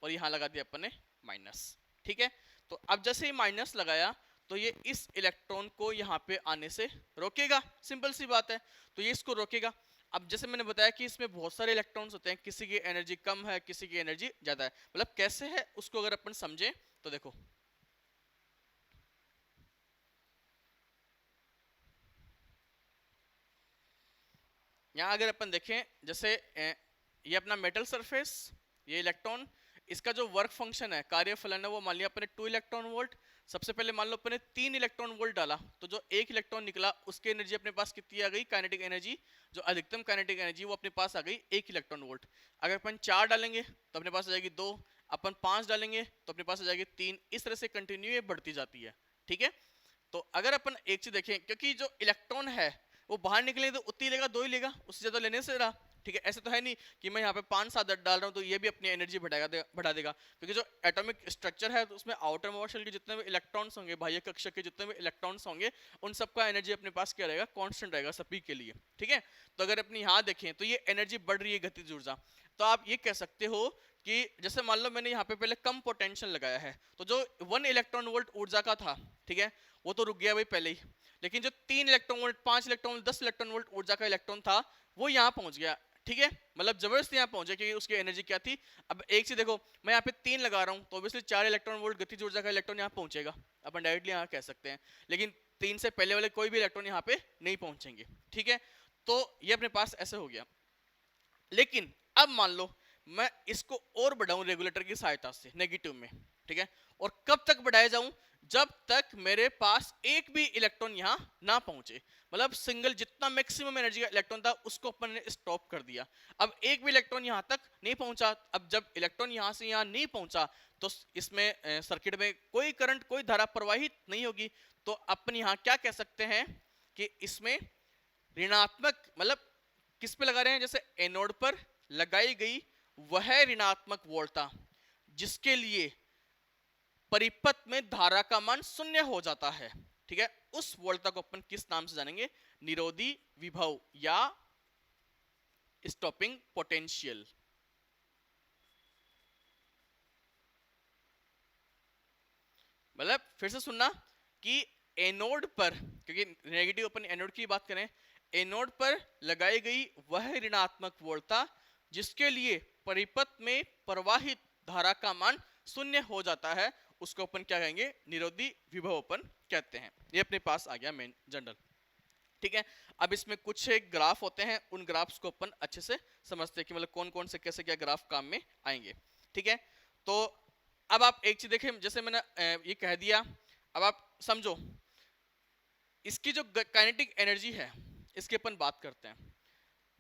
और यहाँ लगा दिया अपन ने माइनस, ठीक है। तो अब जैसे ही माइनस लगाया तो ये इस इलेक्ट्रॉन को यहाँ पे आने से रोकेगा, सिंपल सी बात है। तो ये इसको रोकेगा। अब जैसे मैंने बताया कि इसमें बहुत सारे इलेक्ट्रॉन्स होते हैं, किसी की एनर्जी कम है, किसी की एनर्जी ज्यादा है। मतलब कैसे है उसको अगर अपन समझे तो देखो, यहाँ अगर अपन देखें जैसे ये अपना मेटल सरफेस, ये इलेक्ट्रॉन, इसका जो वर्क फंक्शन है, कार्यफलन है, वो मान लिया अपने 2 इलेक्ट्रॉन वोल्ट। सबसे पहले मान लो अपने 3 इलेक्ट्रॉन वोल्ट डाला, तो जो एक इलेक्ट्रॉन निकला उसकी एनर्जी अपने पास कितनी आ गई, काइनेटिक एनर्जी, जो अधिकतम काइनेटिक एनर्जी वो अपने पास आ गई 1 इलेक्ट्रॉन वोल्ट। अगर अपन 4 डालेंगे तो अपने पास आ जाएगी 2, अपन 5 डालेंगे तो अपने पास आ जाएगी 3, इस तरह से कंटिन्यू ये बढ़ती जाती है, ठीक है। तो अगर अपन एक चीज देखें, क्योंकि जो इलेक्ट्रॉन है वो बाहर निकले तो उतनी लेगा, 2 ही लेगा, उससे ज्यादा लेने से रहा, ठीक है। ऐसे तो है नहीं कि मैं यहाँ पे 5-7 डाल रहा हूँ तो ये भी अपनी एनर्जी बढ़ा देगा, क्योंकि जो एटॉमिक स्ट्रक्चर है तो उसमें आउटर मोस्ट शेल के जितने भी इलेक्ट्रॉन्स होंगे, बाह्य कक्षा के जितने भी इलेक्ट्रॉन्स होंगे, उन सबका एनर्जी अपने पास क्या रहेगा, कांस्टेंट रहेगा सभी के लिए, ठीक है। तो अगर अपनी यहाँ देखें तो ये एनर्जी बढ़ रही है, गतिज ऊर्जा। तो आप ये कह सकते हो कि जैसे मान लो मैंने यहाँ पे पहले कम पोटेंशियल लगाया है, तो जो 1 इलेक्ट्रॉन वोल्ट ऊर्जा का था, ठीक है, वो तो रुक गया भाई पहले ही। लेकिन जो 3 electron volt, 5 electron volt, 10 electron volt ऊर्जा का इलेक्ट्रॉन था, वो यहाँ पहुंच गया, ठीक है। मतलब जबरदस्ती यहाँ पहुंचे क्योंकि उसकी एनर्जी क्या थी। अब एक चीज देखो, मैं यहाँ पे 3 लगा रहा हूँ तो ऑब्वियसली 4 इलेक्ट्रॉन वोल्ट गतिज ऊर्जा का इलेक्ट्रॉन यहाँ पहुंचेगा, अपन डायरेक्टली यहाँ कह सकते हैं। लेकिन 3 से पहले वाले कोई भी इलेक्ट्रॉन यहाँ पे नहीं पहुंचेंगे, ठीक है। तो ये अपने पास ऐसे हो गया। लेकिन अब मान लो मैं इसको और बढ़ाऊं रेगुलेटर की सहायता से नेगेटिव में, ठीक है। और कब तक बढ़ाया जाऊं, जब तक मेरे पास एक भी इलेक्ट्रॉन यहां ना पहुंचे। मतलब सिंगल जितना मैक्सिमम एनर्जी का इलेक्ट्रॉन था उसको अपन ने स्टॉप कर दिया। अब एक भी इलेक्ट्रॉन यहां तक नहीं पहुंचा। अब जब इलेक्ट्रॉन यहां से यहां नहीं पहुंचा तो इसमें सर्किट में कोई करंट, कोई धारा प्रवाहित नहीं होगी। तो अपन यहां क्या कह सकते हैं कि इसमें ऋणात्मक, मतलब किस पे लगा रहे हैं, जैसे एनोड पर लगाई गई वह ऋणात्मक वोल्टता जिसके लिए परिपथ में धारा का मान 0 हो जाता है, ठीक है, उस वोल्टता को अपन किस नाम से जानेंगे, निरोधी विभव या स्टॉपिंग पोटेंशियल। मतलब फिर से सुनना कि एनोड पर, क्योंकि नेगेटिव अपन एनोड की बात करें, एनोड पर लगाई गई वह ऋणात्मक वोल्टता जिसके लिए परिपथ में प्रवाहित धारा का मान 0 हो जाता है, उसको अपन क्या कहेंगे, निरोधी विभव अपन कहते हैं। ये अपने पास आ गया मेन जनरल, ठीक है। अब इसमें कुछ एक ग्राफ होते हैं, उन ग्राफ्स को अपन अच्छे से समझते हैं कि मतलब कौन कौन से कैसे क्या ग्राफ काम में आएंगे, ठीक है। तो अब आप एक चीज देखें, जैसे मैंने ये कह दिया, अब आप समझो इसकी जो काइनेटिक एनर्जी है इसकी अपन बात करते हैं।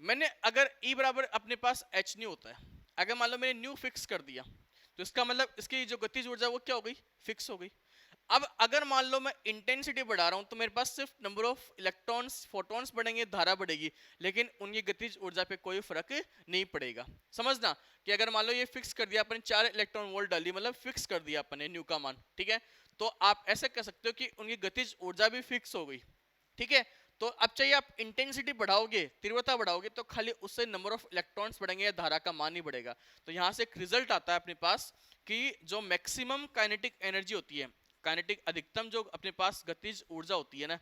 मैंने अगर E बराबर अपने पास h न्यू होता है, अगर मान लो मैंने न्यू फिक्स कर दिया तो इसका मतलब इसकी जो गतिज ऊर्जा वो क्या हो गई, फिक्स हो गई। अब अगर मान लो मैं इंटेंसिटी बढ़ा रहा हूं तो मेरे पास सिर्फ नंबर ऑफ इलेक्ट्रॉन्स, फोटॉन्स बढ़ेंगे, धारा बढ़ेगी, लेकिन उनकी गतिज ऊर्जा पे कोई फर्क नहीं पड़ेगा। समझना कि अगर मान लो ये फिक्स कर दिया अपन, 4 इलेक्ट्रॉन वोल्ट डाली, मतलब फिक्स कर दिया अपन ने न्यू का मान, ठीक है। तो आप ऐसे कह सकते हो कि उनकी गतिज ऊर्जा भी फिक्स हो गई, ठीक है। तो अब चाहिए आप इंटेंसिटी बढ़ाओगे, तीव्रता बढ़ाओगे, तो खाली उससे नंबर ऑफ इलेक्ट्रॉन्स बढ़ेंगे या धारा का मान ही बढ़ेगा। तो यहां से एक रिजल्ट आता है अपने पास कि जो मैक्सिमम काइनेटिक एनर्जी होती है, काइनेटिक अधिकतम जो अपने पास गतिज ऊर्जा होती है ना,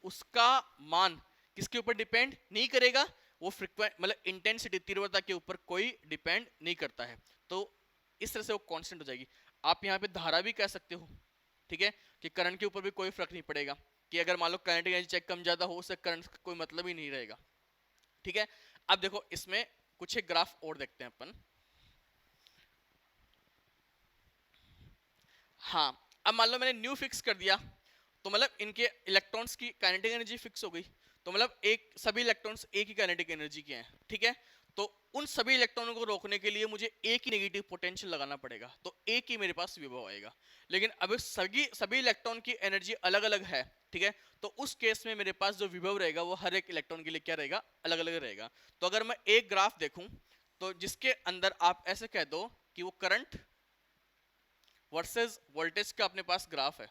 उसका मान किसके ऊपर डिपेंड नहीं करेगा, वो फ्रीक्वेंट मतलब इंटेंसिटी, तीव्रता के ऊपर कोई डिपेंड नहीं करता है। तो इस तरह से वो कांस्टेंट हो जाएगी। आप यहाँ पे धारा भी कह सकते हो, ठीक है, कि करंट के ऊपर भी कोई फर्क नहीं पड़ेगा, कि अगर मान लो काइनेटिक एनर्जी चेक कम ज्यादा हो, उससे करंट का कोई मतलब ही नहीं रहेगा, ठीक है। अब देखो इसमें कुछ एक ग्राफ और देखते हैं अपन। हाँ, अब मान लो मैंने न्यू फिक्स कर दिया तो मतलब इनके इलेक्ट्रॉन्स की काइनेटिक एनर्जी फिक्स हो गई। तो मतलब एक सभी इलेक्ट्रॉन्स एक ही काइनेटिक एनर्जी के हैं, ठीक है। तो उन सभी इलेक्ट्रॉनों को रोकने के लिए मुझे एक ही नेगेटिव पोटेंशियल लगाना पड़ेगा, तो एक ही मेरे पास विभव आएगा। लेकिन अब सभी इलेक्ट्रॉन की एनर्जी अलग अलग है, ठीक है। तो उस केस में मेरे पास जो विभव रहेगा वो हर एक इलेक्ट्रॉन के लिए क्या रहेगा, अलग अलग रहेगा। तो अगर मैं एक ग्राफ देखूं तो जिसके अंदर आप ऐसे कह दो कि वो करंट वर्सेस वोल्टेज का अपने पास ग्राफ है,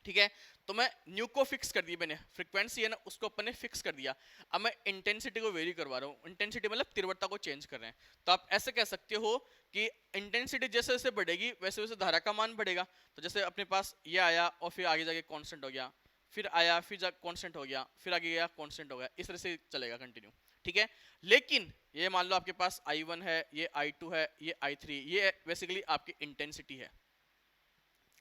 ठीक है। तो मैं न्यू को फिक्स कर दिया, मैंने फ्रीक्वेंसी है ना उसको अपन ने फिक्स कर दिया। अब मैं इंटेंसिटी को वेरी करवा रहा हूँ, इंटेंसिटी मतलब तीव्रता को चेंज कर रहे हैं। तो आप ऐसे कह सकते हो कि इंटेंसिटी जैसे जैसे बढ़ेगी वैसे वैसे धारा का मान बढ़ेगा। तो जैसे अपने पास ये आया और फिर आगे जाके कांस्टेंट हो गया, फिर आया फिर जा कांस्टेंट हो गया, फिर आगे गया कांस्टेंट हो गया, इस तरह से चलेगा कंटिन्यू, ठीक है। लेकिन ये मान लो आपके पास I1 है, ये I2 है, ये I3, ये बेसिकली आपकी इंटेंसिटी है,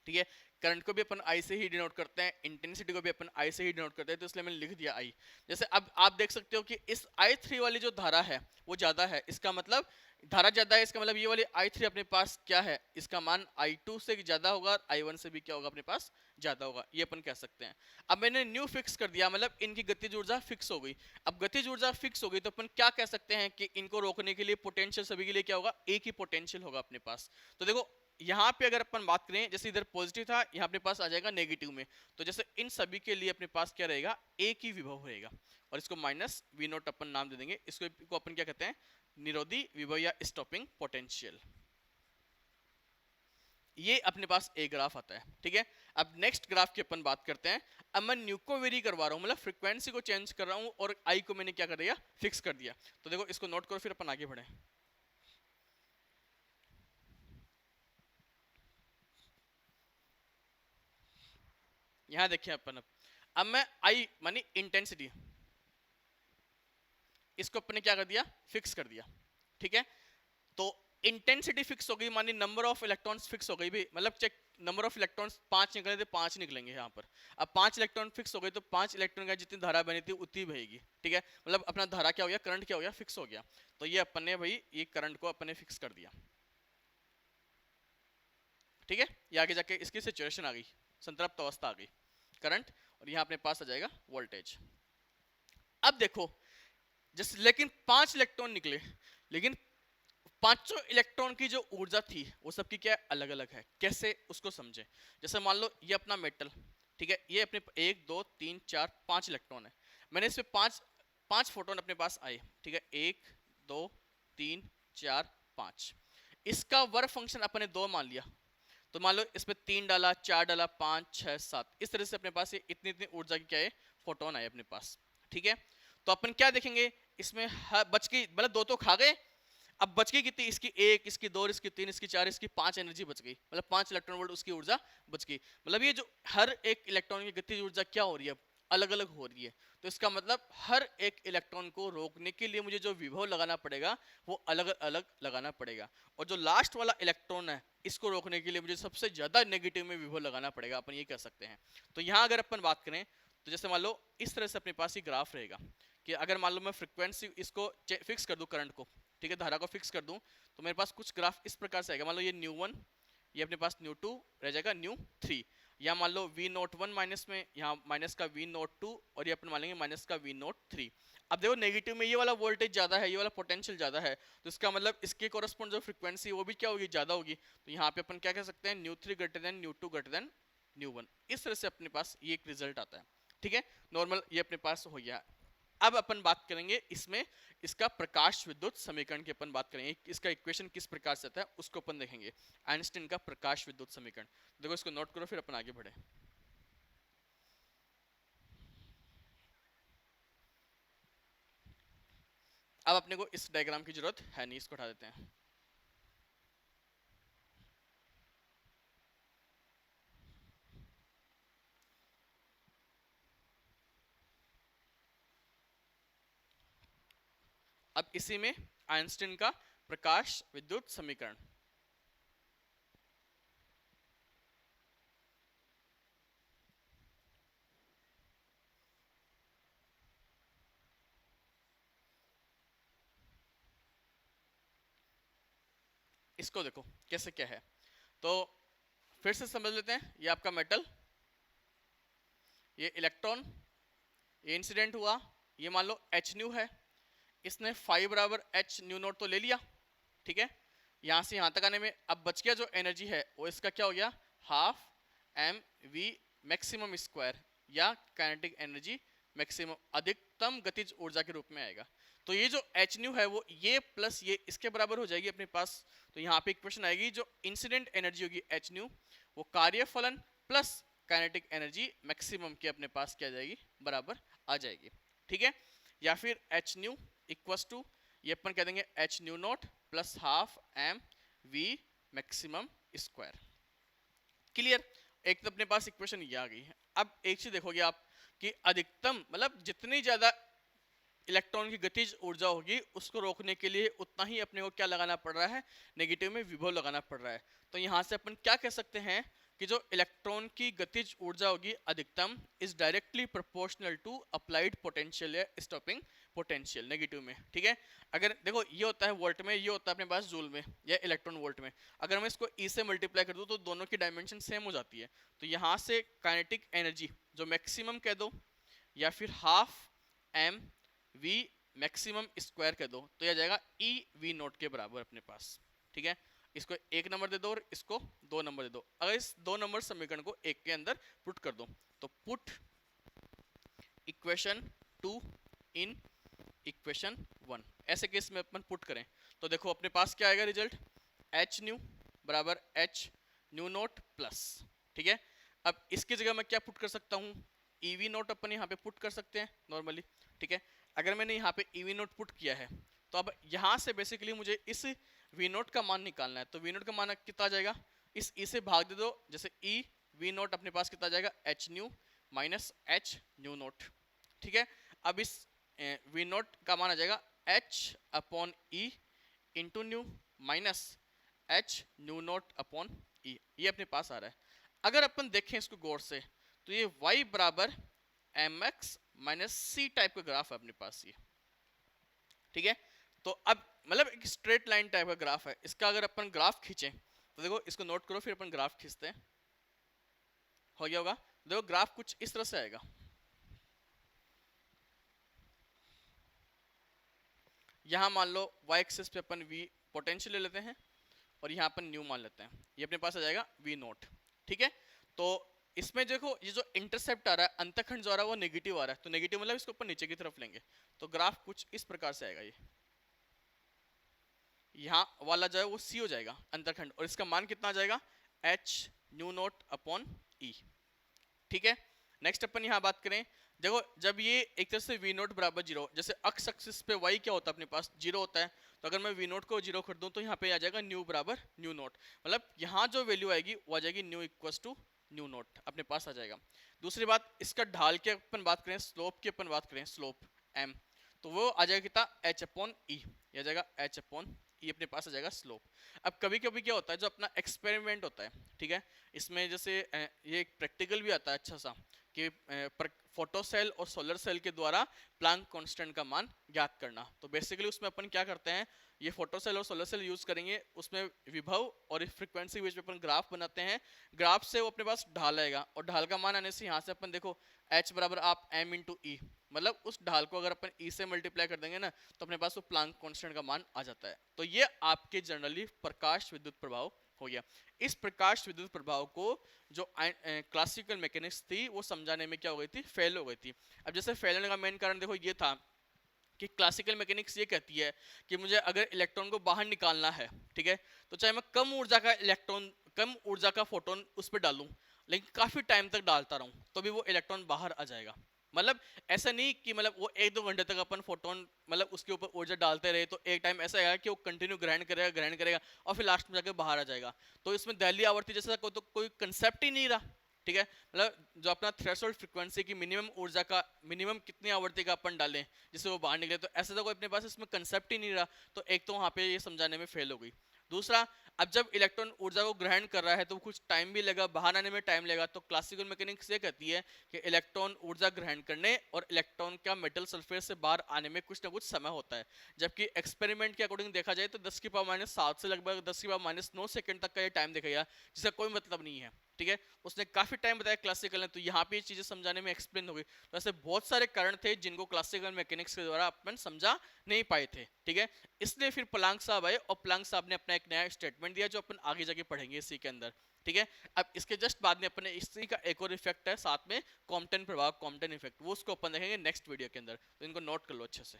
ठीक है। करंट को भी अपन आई से ही डिनोट करते हैं, इंटेंसिटी को भी अपन आई से ही डिनोट करते हैं, तो इसलिए मैंने लिख दिया आई। जैसे अब आप देख सकते हो कि इस I3 वाली जो धारा है वो ज्यादा है, इसका मतलब धारा ज्यादा है, इसका मतलब ये वाली I3 अपने पास क्या है, इसका मान I2 से ज्यादा होगा, I1 से भी क्या होगा अपने पास ज्यादा होगा, ये अपन कह सकते हैं। अब मैंने न्यू फिक्स कर दिया, मतलब इनकी गतिज ऊर्जा फिक्स हो गई। अब गतिज ऊर्जा फिक्स हो गई तो अपन क्या कह सकते हैं कि इनको रोकने के लिए पोटेंशियल सभी के लिए क्या होगा, एक ही पोटेंशियल होगा अपने पास। तो देखो यहाँ पे अगर अपन बात करें, जैसे इधर पॉजिटिव था, यहाँ अपने पास आ जाएगा नेगेटिव में, तो जैसे इन सभी के लिए अपने पास क्या रहेगा, एक ही विभव रहेगा, और इसको माइनस वी नोट अपन नाम दे देंगे। इसको अपन क्या कहते हैं, निरोधी विभव या स्टॉपिंग पोटेंशियल। ये अपने पास एक ग्राफ आता है, ठीक है। अब नेक्स्ट ग्राफ की अपन बात करते हैं। अब मैं न्यू को वेरी करवा रहा हूँ, मतलब फ्रीक्वेंसी को चेंज कर रहा हूँ, और आई को मैंने क्या कर दिया, फिक्स कर दिया। तो देखो इसको नोट करो, फिर अपन आगे बढ़े। यहां देखिए अपन, अब मैं आई मानी इंटेंसिटी, इसको अपने क्या कर दिया, फिक्स कर दिया, ठीक है। तो इंटेंसिटी फिक्स हो गई, मानी नंबर ऑफ इलेक्ट्रॉन्स फिक्स हो गई भी, मतलब चेक नंबर ऑफ इलेक्ट्रॉन्स 5 निकले थे, 5 निकलेंगे यहाँ पर। अब 5 इलेक्ट्रॉन फिक्स हो गए तो 5 इलेक्ट्रॉन का जितनी धारा बनी थी उतनी बहेगी, ठीक है। मतलब अपना धारा क्या हो गया, करंट क्या हो गया, फिक्स हो गया। तो ये अपन ने भाई ये करंट को अपन ने फिक्स कर दिया, ठीक है। ये आगे जाके इसकी सिचुएशन आ गई, संतृप्त अवस्था आ गई करंट, और यहाँ अपने पास आ जाएगा वोल्टेज। अब देखो जैसे, लेकिन 5 इलेक्ट्रॉन निकले, लेकिन पांचों इलेक्ट्रॉन की जो ऊर्जा थी वो सबकी क्या अलग अलग है, कैसे उसको समझे। जैसे मान लो ये अपना मेटल, ठीक है, ये अपने 1 2 3 4 5 इलेक्ट्रॉन है, मैंने इसमें पांच पांच फोटोन अपने पास आए, ठीक है, 1 2 3 4 5। इसका वर्क फंक्शन अपने 2 मान लिया, तो मान लो इसमें 3 डाला, 4 डाला, 5 6 7, इस तरह से अपने पास ये इतनी इतनी ऊर्जा की क्या है, फोटोन आए अपने पास, ठीक है। तो अपन क्या देखेंगे, इसमें बच गई, मतलब 2 तो खा गए, अब बच गई कितनी, इसकी 1 इसकी 2 इसकी 3 इसकी 4 इसकी 5 एनर्जी बच गई, मतलब 5 इलेक्ट्रॉन वोल्ट उसकी ऊर्जा बच गई। मतलब ये जो हर एक इलेक्ट्रॉन की गतिज ऊर्जा क्या हो रही है, अलग अलग हो रही है। तो इसका मतलब हर एक इलेक्ट्रॉन को रोकने के लिए मुझे जो विभव लगाना पड़ेगा वो अलग अलग लगाना पड़ेगा, और जो लास्ट वाला इलेक्ट्रॉन है इसको रोकने के लिए मुझे सबसे ज्यादा नेगेटिव में विभव लगाना पड़ेगा, अपन ये कह सकते हैं। तो यहाँ अगर अपन बात करें तो जैसे मान लो इस तरह से अपने पास ये ग्राफ रहेगा, कि अगर मान लो मैं फ्रीक्वेंसी इसको फिक्स कर दूं करंट को, ठीक है, धारा को फिक्स कर दूं, तो मेरे पास कुछ ग्राफ इस प्रकार से आएगा। मान लो ये न्यू 1, ये अपने पास न्यू 2 रह जाएगा, न्यू 3, या मान लो V01 माइनस में, यहाँ माइनस का V02, और ये अपन मान लेंगे माइनस का V03। अब देखो नेगेटिव में ये वाला वोल्टेज ज्यादा है, ये वाला पोटेंशियल ज्यादा है, तो इसका मतलब इसके कोरस्पॉन्ड जो फ्रीक्वेंसी वो भी क्या होगी, ज्यादा होगी। तो यहाँ पे अपन क्या कह सकते हैं, new 3 greater than new 2 greater than new 1, इस तरह से अपने पास ये एक रिजल्ट आता है, ठीक है। नॉर्मल ये अपने पास हो गया। अब अपन बात करेंगे इसमें इसका प्रकाश विद्युत समीकरण की अपन बात करेंगे, इसका इक्वेशन किस प्रकार से आता है उसको अपन देखेंगे, आइंस्टीन का प्रकाश विद्युत समीकरण। देखो इसको नोट करो, फिर अपन आगे बढ़े। अब अपने को इस डायग्राम की जरूरत है नहीं, इसको उठा देते हैं। अब इसी में आइंस्टीन का प्रकाश विद्युत समीकरण, इसको देखो कैसे क्या है। तो फिर से समझ लेते हैं, ये आपका मेटल, ये इलेक्ट्रॉन, ये इंसिडेंट हुआ, ये मान लो एच न्यू है, इसने 5 बराबर एच न्यू नोट तो ले लिया, ठीक है। यहां से यहां तक आने में अब बच गया जो एनर्जी है वो इसका क्या हो गया, half M V maximum square, या काइनेटिक एनर्जी मैक्सिमम, अधिकतम गतिज ऊर्जा के रूप में आएगा। तो ये जो एच न्यू है वो ये प्लस ये इसके बराबर हो जाएगी अपने पास। तो यहाँ पे इक्वेशन आएगी जो इंसिडेंट एनर्जी होगी एच न्यू वो कार्यफलन प्लस काइनेटिक एनर्जी मैक्सिमम के अपने पास क्या जाएगी बराबर आ जाएगी। ठीक है, या फिर एच न्यू इक्वस टू ये अपन कह देंगे H nu naught plus half M V maximum square. Clear, एक तो अपने पास इक्वेशन ये आ गई है। अब एक चीज देखोगे आप कि अधिकतम मतलब जितनी ज्यादा इलेक्ट्रॉन की गतिज ऊर्जा होगी उसको रोकने के लिए उतना ही अपने को क्या लगाना पड़ रहा है, नेगेटिव में विभव लगाना पड़ रहा है। तो यहाँ से अपन क्या कह सकते हैं कि जो इलेक्ट्रॉन की गतिज ऊर्जा होगी अधिकतम is directly proportional to applied potential या स्टॉपिंग पोटेंशियल नेगेटिव में। ठीक है, अगर देखो ये होता है वोल्ट में, ये होता है अपने पास जूल में या इलेक्ट्रॉन वोल्ट में, अगर मैं इसको ई से मल्टीप्लाई कर दूं तो दोनों की डायमेंशन सेम हो जाती है। तो यहाँ से काइनेटिक एनर्जी जो मैक्सिमम कह दो या फिर half M V maximum square कह दो तो यह जाएगा ई वी नोट के बराबर अपने पास। ठीक है, इसको एक नंबर दे दो और इसको दो नंबर दे दो। अगर इस दो नंबर समीकरण को एक के अंदर पुट कर दो तो पुट इक्वेशन 2 इन इक्वेशन 1, ऐसे केस में अपन पुट करें तो देखो अपने पास क्या आएगा रिजल्ट, एच न्यू बराबर एच न्यू नोट प्लस। ठीक है, अब इसकी जगह मैं क्या पुट कर सकता हूँ, ई वी नोट अपन यहाँ पे पुट कर सकते हैं नॉर्मली। ठीक है, अगर मैंने यहाँ पे ई वी नोट पुट किया है तो अब यहाँ से बेसिकली मुझे इस वी नोट का मान निकालना है। तो वी नोट का मान कितना जाएगा, इस ई से भाग दे दो, जैसे ई वी नोट अपने पास कितना जाएगा H new minus H nu note. ठीक है, अब इस वी नोट का मान आ जाएगा H upon E into nu minus H nu naught upon E, ये अपने पास आ रहा है। अगर अपन देखें इसको गौर से तो ये y बराबर M X minus C type का ग्राफ है अपने पास ये। ठीक है, तो अब मतलब एक स्ट्रेट लाइन टाइप का ग्राफ है। इसका अगर अपन ग्राफ खींचें तो देखो इसको नोट करो, फिर अपन ग्राफ खींचते हैं, हो गया होगा। देखो ग्राफ कुछ इस तरह से आएगा, यहां मान लो y एक्सिस पे अपन v पोटेंशियल ले लेते हैं और यहाँ अपन न्यू मान लेते हैं, ये अपने पास आ जाएगा v नोट। ठीक है, तो इसमें देखो ये जो इंटरसेप्ट आ रहा है अंतखंड जो आ रहा है वो नेगेटिव आ रहा है, तो नेगेटिव मतलब इसको ऊपर नीचे की तरफ लेंगे तो ग्राफ कुछ इस प्रकार से आएगा। ये यहाँ वाला जो है वो सी हो जाएगा अंतखंड और इसका मान कितना आ जाएगा एच न्यू नोट अपॉन ई। ठीक है, नेक्स्ट अपन यहाँ बात करें, देखो जब ये एक तरह से वी नोट बराबर जीरो, जैसे अक्ष एक्सिस पे वाई क्या होता है अपने पास जीरो होता है, तो अगर मैं वी नोट को जीरो कर दूं तो यहाँ पे आ जाएगा न्यू बराबर न्यू नोट, मतलब यहाँ जो वैल्यू आएगी वो आ जाएगी nu equals to nu naught अपने पास आ जाएगा। दूसरी बात इसका ढाल की अपन बात करें, स्लोप की अपन बात करें, स्लोप एम, तो वो आ जाएगा कितना एच अपॉन ई, ये आ जाएगा एच अपॉन ई अपने पास आ जाएगा स्लोप। अब कभी कभी क्या होता है जो अपना एक्सपेरिमेंट होता है, ठीक है, इसमें जैसे ये एक प्रैक्टिकल भी आता है अच्छा सा कि फोटो सेल और सोलर सेल के द्वारा प्लैंक कांस्टेंट का मान ज्ञात करना। तो बेसिकली उसमें अपन क्या करते हैं, ये फोटो सेल और सोलर सेल यूज करेंगे, उसमें विभव और फ्रीक्वेंसी के बीच में अपन ग्राफ बनाते हैं, ग्राफ से वो अपने पास ढाल आएगा और ढाल का मान आने से यहाँ से अपन देखो h बराबर आप m इंटू ई, मतलब उस ढाल को अगर अपन e से मल्टीप्लाई कर देंगे ना तो अपने पास वो प्लैंक कांस्टेंट का मान आ जाता है। तो ये आपके जनरली प्रकाश विद्युत प्रभाव हो गया। इस प्रकाश विद्युत प्रभाव को जो क्लासिकल मैकेनिक्स थी वो समझाने में क्या हो गई थी, फेल हो गई थी। अब जैसे फेल होने का मेन कारण देखो ये था कि क्लासिकल मैकेनिक्स ये कहती है कि मुझे अगर इलेक्ट्रॉन को बाहर निकालना है, ठीक है, तो चाहे मैं कम ऊर्जा का इलेक्ट्रॉन, कम ऊर्जा का फोटोन उस पर डालूं, लेकिन काफी टाइम तक डालता रहूं तो भी वो इलेक्ट्रॉन बाहर आ जाएगा। मतलब ऐसा नहीं कि मतलब वो एक दो घंटे तक अपन फोटोन मतलब उसके ऊपर ऊर्जा डालते रहे तो एक टाइम ऐसा आएगा कि वो कंटिन्यू ग्रहण करेगा और फिर लास्ट में जाकर बाहर आ जाएगा। तो इसमें दहलीय आवर्ती जैसा तो कोई कंसेप्ट ही नहीं रहा, ठीक है, मतलब जो अपना थ्रेशोल्ड फ्रीक्वेंसी की मिनिमम ऊर्जा का मिनिमम कितनी आवर्ती का अपन डालें जिससे वो बाहर निकले, तो ऐसा तो कोई अपने पास इसमें कंसेप्ट ही नहीं रहा। तो एक तो वहाँ पे ये समझाने में फेल हो गई। दूसरा, अब जब इलेक्ट्रॉन ऊर्जा को ग्रहण कर रहा है तो कुछ टाइम भी लगा, बाहर आने में टाइम लगेगा, तो क्लासिकल मैकेनिक्स ये कहती है कि इलेक्ट्रॉन ऊर्जा ग्रहण करने और इलेक्ट्रॉन का मेटल सल्फेट से बाहर आने में कुछ ना कुछ समय होता है। जबकि एक्सपेरिमेंट के अकॉर्डिंग देखा जाए तो 10⁻⁷ से लगभग 10⁻⁹ सेकंड तक का ये टाइम देखा गया, जिसका कोई मतलब नहीं है, ठीक है, उसने काफी टाइम बताया क्लासिकल ने, तो यहाँ पे ये चीजें समझाने में एक्सप्लेन हो गई। तो ऐसे बहुत सारे कारण थे जिनको क्लासिकल मैकेनिक्स के द्वारा अपन समझा नहीं पाए थे, ठीक है, इसलिए फिर प्लांक साहब आए और प्लांक साहब ने अपना एक नया स्टेटमेंट दिया जो अपन आगे जाके पढ़ेंगे इसी के अंदर, ठीक है। अब इसके जस्ट बाद में अपने इसी का एक और इफेक्ट है साथ में कॉम्पटन प्रभाव, कॉम्पटन इफेक्ट, वो उसको अपन देखेंगे नेक्स्ट वीडियो के अंदर, तो इनको नोट कर लो अच्छे से।